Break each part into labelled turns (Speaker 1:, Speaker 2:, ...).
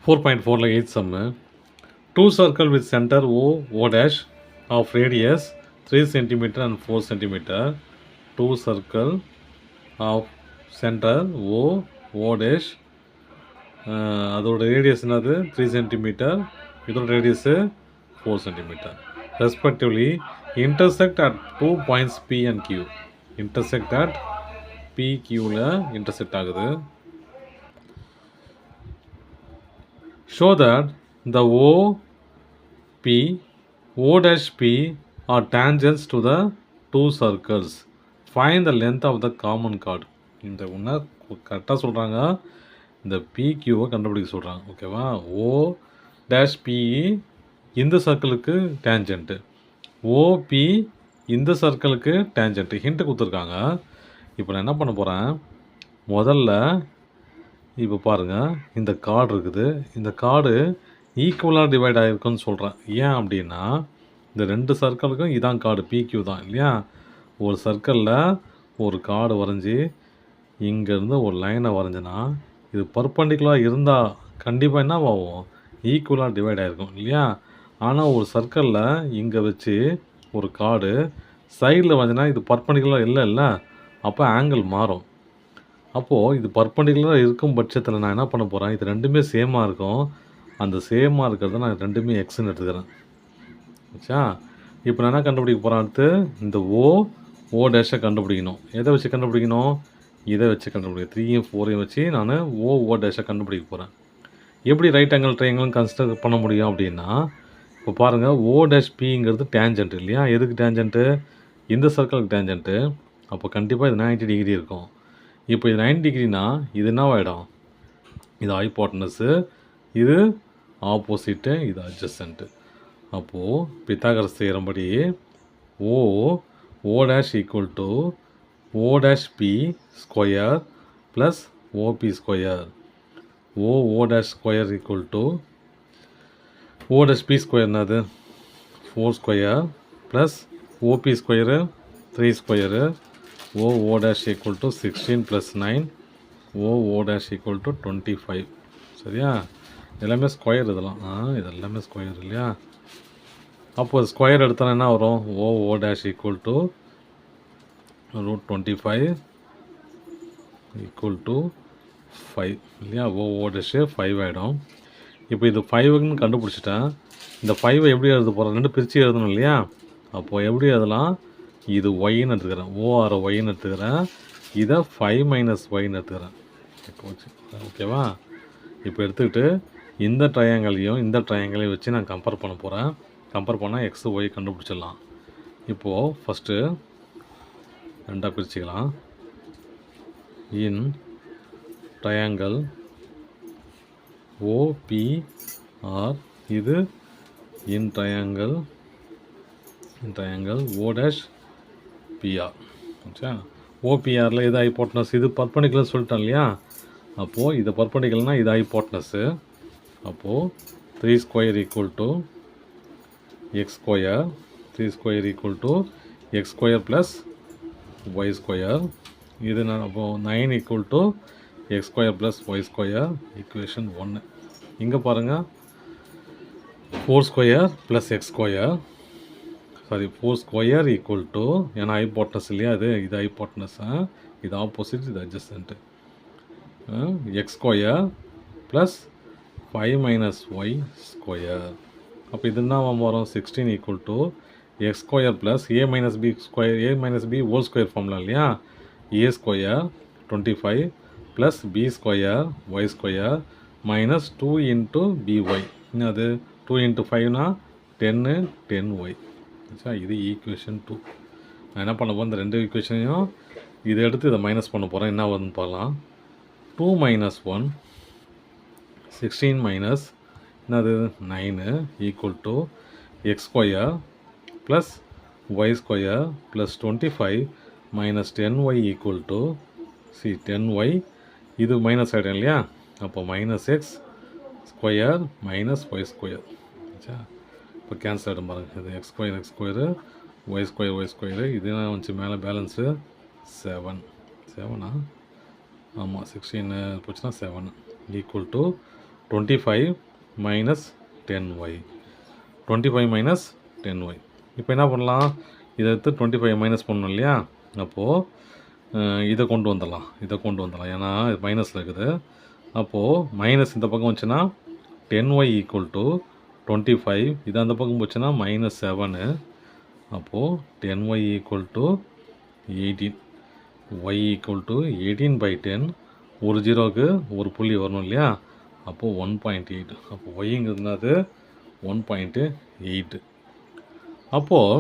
Speaker 1: 4.4 8th sum. Two circle with center O dash of radius 3 centimeter and 4 centimeter. Two circle of center O dash அதோட radius என்னது 3 centimetre, இதோட radius 4 centimetre respectively intersect at 2 points P and Q. Intersect at PQவில் intersect ஆகுது. Show that the OP, O dash P are tangents to the two circles. Find the length of the common chord. இந்த ஒன்றா கரெக்டாக சொல்கிறாங்க. இந்த PQவை கண்டுபிடிக்க சொல்கிறாங்க. ஓகேவா? O dash P இந்த சர்க்கிளுக்கு டேஞ்சன்ட்டு, OP இந்த சர்க்கிளுக்கு டேஞ்சன்ட்டு ஹிண்ட்டு கொடுத்துருக்காங்க. இப்போ நான் என்ன பண்ண போகிறேன், முதல்ல இப்போ பாருங்கள், இந்த கார்டு இருக்குது. இந்த கார்டு ஈக்குவலாக டிவைட் ஆகிருக்குன்னு சொல்கிறேன். ஏன் அப்படின்னா இந்த ரெண்டு சர்க்கிளுக்கும் இதான் கார்டு PQ தான் இல்லையா. ஒரு சர்க்கிளில் ஒரு கார்டு வரைஞ்சி இங்கேருந்து ஒரு லைனை வரைஞ்சினா இது பர்பண்டிகுலராக இருந்தால் கண்டிப்பாக என்ன ஆகும், ஈக்குவலாக டிவைட் ஆகிருக்கும் இல்லையா. ஆனால் ஒரு சர்க்கிளில் இங்கே வச்சு ஒரு கார்டு சைடில் வரைஞ்சினா இது பர்பண்டிகுலராக இல்லை, அப்போ ஆங்கிள் மாறும். அப்போது இது பர்பண்டிகுலராக இருக்கும் பட்சத்தில் நான் என்ன பண்ண போகிறேன், இது ரெண்டுமே சேமாக இருக்கும். அந்த சேமாக இருக்கிறத நான் ரெண்டுமே எக்ஸ்ன்னு எடுத்துக்கிறேன். ஆச்சா. இப்போ நான் என்ன கண்டுபிடிக்க போகிறேன், அடுத்து இந்த ஓ டேஷை கண்டுபிடிக்கணும். எதை வச்சு கண்டுபிடிக்கணும், இதை வச்சு கண்டுபிடிக்கணும். 3யும் 4யும் வச்சு நான் ஓ டேஷை கண்டுபிடிக்க போகிறேன். எப்படி ரைட் ஆங்கிள் ட்ரையாங்கிள்னு கன்சிடர் பண்ண முடியும் அப்படின்னா, இப்போ பாருங்கள், ஓ டேஷ் பிங்கிறது டேஞ்சன்ட் இல்லையா. எதுக்கு டேஞ்சன்ட்டு, இந்த சர்க்கிளுக்கு டேஞ்சன்ட்டு. அப்போ கண்டிப்பாக இது 90 டிகிரி இருக்கும். இப்போ இது 90 டிகிரினா இது என்ன ஆகிடும், இது ஹைபோட்டனஸு, இது ஆப்போசிட்டு, இது அட்ஜசன்ட்டு. அப்போது பித்தாகரஸ் செய்கிறபடி O dash equal to O dash P square plus OP square. O dash square equal to O dash P square என்னது 4 square plus OP square 3 square. O dash equal to 16 plus 9. O dash equal to 25. சரியா. எல்லாமே square இதெல்லாம். இதெல்லாமே square இல்லையா. அப்போ square எடுத்தால் என்ன வரும், O dash equal to √25 equal to 5 இல்லையா. O dash 5 ஆகிடும். இப்போ இது 5ன்னு கண்டுபிடிச்சிட்டேன். இந்த 5 எப்படி எழுத போகிறேன், ரெண்டு பிரித்து எழுதணும் இல்லையா. அப்போது எப்படி எழுதலாம், இது ஒய்ன்னு எடுத்துக்கிறேன், ஓஆர் ஒய்ன்னு எடுத்துக்கிறேன். இதை 5 மைனஸ் ஒய்ன்னு எடுத்துக்கிறேன். ஓகேவா. இப்போ எடுத்துக்கிட்டு இந்த ட்ரையாங்கலையும் இந்த ட்ரையாங்கலையும் வச்சு நான் கம்பேர் பண்ண போகிறேன். கம்பேர் பண்ணால் எக்ஸு ஒய் கண்டுபிடிச்சிடலாம். இப்போது ஃபஸ்ட்டு ரெண்டாக பிரிச்சுக்கலாம். இன் ட்ரையாங்கல் OPR, இது in triangle O dash PR. Okay. ஓபிஆரில் இது ஹைபோட்டனஸ், இது பர்பண்டிகுலர் சொல்லிட்டேன் இல்லையா. அப்போது இது பர்பண்டிகுலர்னால் இது ஹைபோட்டனஸு. அப்போது 3 square equal to X square, 3 square equal to X square plus Y square. இது நான் அப்போது 9 equal to X square plus Y square. Equation 1. இங்கே பாருங்கள், 4 square plus X square, sorry 4 square equal to, ஏன்னா ஹைபோட்டனஸ் இல்லையா, இது hypotenuse, இது opposite, இது adjacent. X square plus 5 minus Y square. அப்போ இது என்ன வரும், 16 equal to X square plus A minus B square, A minus B whole square formula இல்லையா. A square 25 plus B square Y square minus 2 into BY. அது 2 into 5னா 10, 10y. இது equation 2. நான் என்ன பண்ண போகிறேன், இந்த ரெண்டு ஈக்குவேஷனையும் இதை எடுத்து இதை மைனஸ் பண்ண போகிறேன். என்ன வருதுன்னு பார்க்கலாம். 2 மைனஸ் 1 16 மைனஸ் என்னது 9 equal to X square plus Y square plus 25 minus 10y equal to 10y. இது மைனஸ் ஆகிடும் இல்லையா. அப்போ minus X square minus Y square. ஆச்சா. இப்போ கேன்சல் ஆகிடும் பாருங்கள். இது எக்ஸ் ஸ்கொயரு ஒய் ஸ்கொயரு இதெல்லாம் வந்துச்சு மேலே பேலன்ஸு 7. ஆமாம் 16 போச்சுன்னா 7 equal to 25 minus 10y. 25 minus 10y. இப்போ என்ன பண்ணலாம், இதை எடுத்து 25 மைனஸ் பண்ணணும் இல்லையா, அப்போது இதை கொண்டு வந்துடலாம் ஏன்னா இது மைனஸில் இருக்குது. அப்போது மைனஸ் இந்த பக்கம் வந்துச்சுன்னா 10y ஈக்குவல் டு 25, இது அந்த பக்கம் போச்சுன்னா -7. அப்போது 10y equal to 18, y equal to 18/10. ஒரு ஜீரோவுக்கு ஒரு புள்ளி வரணும் இல்லையா, அப்போது 1.8. அப்போது ஒய்ங்கிறதுனாது 1.8. அப்போது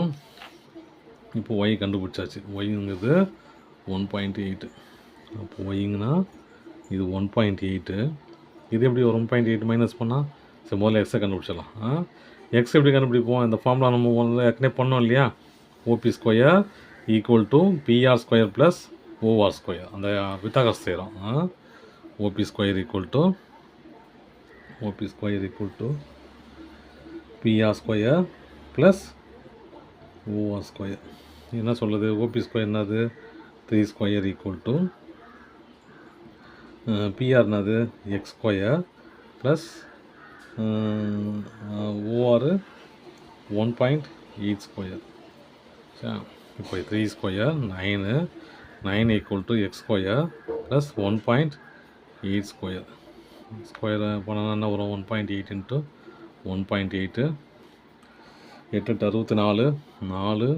Speaker 1: இப்போ ஒய் கண்டுபிடிச்சாச்சு. ஒய்ங்கிறது 1.8. அப்போது ஒய்ங்கன்னா இது 1.8. இது எப்படி 1.8 மைனஸ் பண்ணால், சரி முதல்ல எக்ஸை கண்டுபிடிச்சிடலாம். எக்ஸ் எப்படி கண்டுபிடிப்போம், இந்த ஃபார்முலா நம்ம முதல்ல ஏற்கனவே பண்ணோம் இல்லையா, OP square equal to PR square plus OR square, அந்த Pythagoras theorem. OP square equal to PR square plus OR square. என்ன சொல்லுது, ஓபி ஸ்கொயர் என்னது 3 ஸ்கொயர் ஈக்குவல் டு பிஆர் என்னது X square plus OR 1.8 square. சரி, இப்போ 3 square 9 equal to X square plus 1.8 square. Square பண்ணனா என்ன வரும், 1.8 இன்ட்டு 1.8, 8 64, 4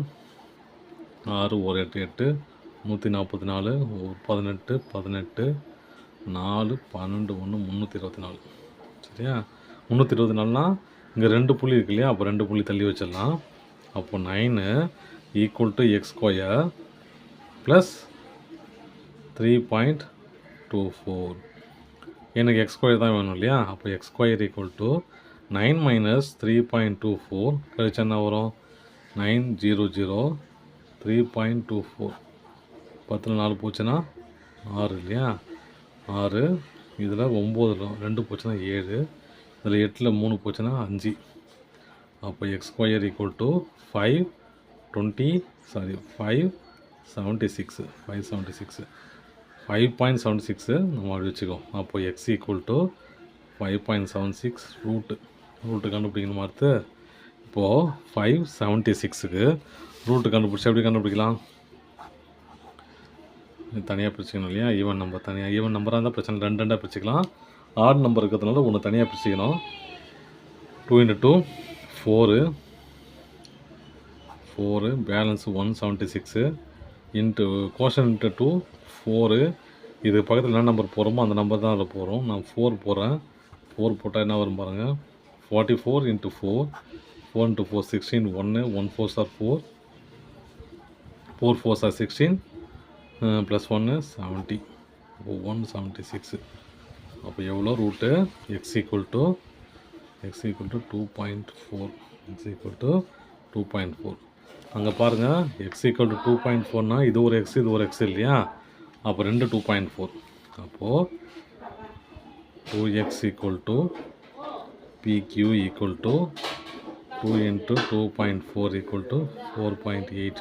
Speaker 1: 6 1 8 8 144, 18 18 4 12 1 324. சரியா, 324னா இங்கே 2 புள்ளி இருக்கு இல்லையா, அப்போ 2 புள்ளி தள்ளி வச்சிடலாம். அப்போ 9 equal to X square plus 3.24. எனக்கு எக்ஸ் ஸ்கொயர் தான் வேணும் இல்லையா, அப்போ X square equal to 9 minus 3.24 கழிச்சா என்ன வரும், 900 3.24. 10 4 போச்சுன்னா 6 இல்லையா, 6. இதில் 9 2 போச்சுன்னா 7, இதில் 8 3 போச்சுன்னா 5. அப்போ எக்ஸ் ஸ்கொயர் ஈக்குவல் டு 576 5.76 நம்ம அப்படி வச்சுக்கோ. அப்போ எக்ஸ் ஈக்குவல் டு 5.76 ரூட்டு கண்டுபிடிக்கணுமா அடுத்து. இப்போது 576க்கு ரூட்டு கண்டுபிடிச்சா எப்படி கண்டுபிடிக்கலாம், தனியாக பிரிச்சுக்கணும் இல்லையா, ஈவன் நம்பர் தனியாக, ஈவன் நம்பராக இருந்தால் பிரச்சனை 2 2 பிரிச்சுக்கலாம். ஆட் நம்பர் இருக்கிறதுனால ஒன்று தனியாக பிரிச்சுக்கணும். 2 × 2 4 பேலன்ஸ் 176 இன்ட்டு கோஷன் இன்ட்டு 2 4. இது பக்கத்தில் என்ன நம்பர் போகிறோமோ அந்த நம்பர் தான் அதில் போகிறோம். நான் 4 போடுறேன். 4 போட்டால் என்ன வரும் பாருங்கள், 44 × 4 4 × 4 16 1 1 4s are 4 4 4s are 16 plus 1 70. 176. அப்போ எவ்வளோ root, X equal to 2.4. X equal to 2.4. அங்கே பாருங்கள், எக்ஸ் ஈக்குவல் டு 2.4னா இது ஒரு எக்ஸ் இது ஒரு எக்ஸ் இல்லையா, அப்போ 2 2.4. அப்போது 2x equal to PQ equal to 2 × 2.4 equal to 4.8.